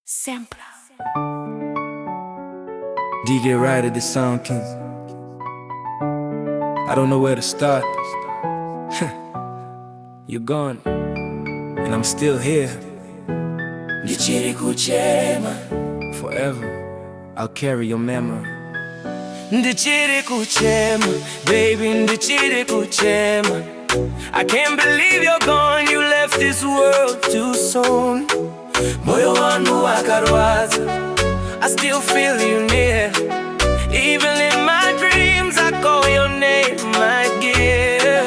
Simpla. DJ Ryder the Sound King. I don't know where to start. You're gone, and I'm still here. Ndichiri Kuchema. Forever, I'll carry your memory. Ndichiri Kuchema, baby, Ndichiri Kuchema. I can't believe you're gone, you left this world too soon. Moyo wangu wakarwaza, I still feel you near. Even in my dreams, I call your name, my dear.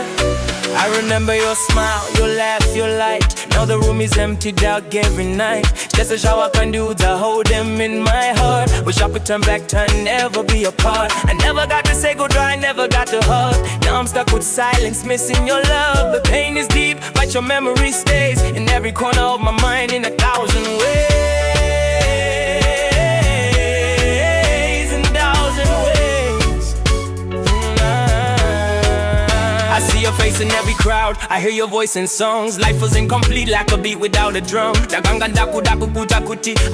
I remember your smile, your laugh, your light. Now the room is emptied out every night. Just a shower can do to hold them in my heart. Wish I could turn back time, never be apart. I never got to say goodbye, never got to hug. Now I'm stuck with silence, missing your love. The pain is deep, but your memory stays in every corner of my mind in 1,000 ways. In 1,000 ways. I see your face in every crowd, I hear your voice in songs. Life was incomplete like a beat without a drum.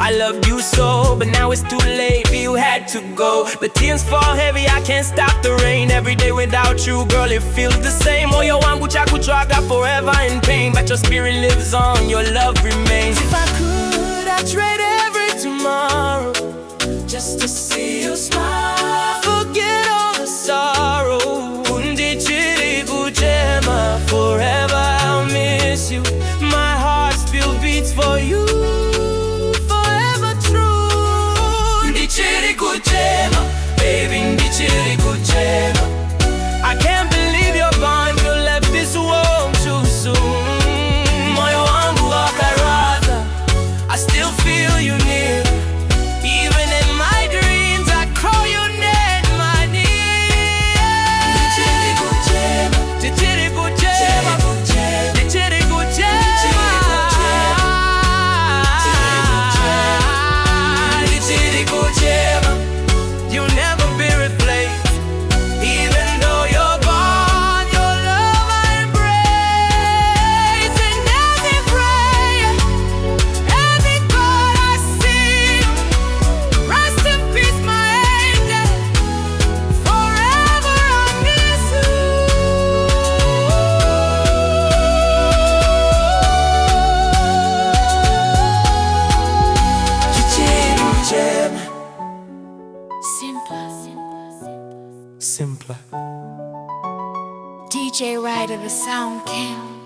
I loved you so, but now it's too late, you had to go. The tears fall heavy, I can't stop the rain. Every day without you, girl, it feels the same. Moyo wangu chakuchwaga forever in pain, but your spirit lives on, your love remains. If I could, I'd trade every tomorrow just to see you smile. Forget all the sorrow. Ndichiri Kuchema, forever I'll miss you. My heart still beats for you, forever true. Ndichiri Kuchema, baby, Ndichiri Kuchema. I can't believe you're gone, you left this world too soon. Moyo wangu wakarwaza, I still feel you near. Even in my dreams, I call your name, my dear. Ndichiri Kuchema, Ndichiri Kuchema, Ndichiri Kuchema, Ndichiri Kuchema. You'll never be replaced. Even though you're gone, your love I embrace. And every prayer, every God I see, rest in peace, my angel. Forever I miss you. Ndichiri Kuchema. Simpla. DJ Ryder the Sound King.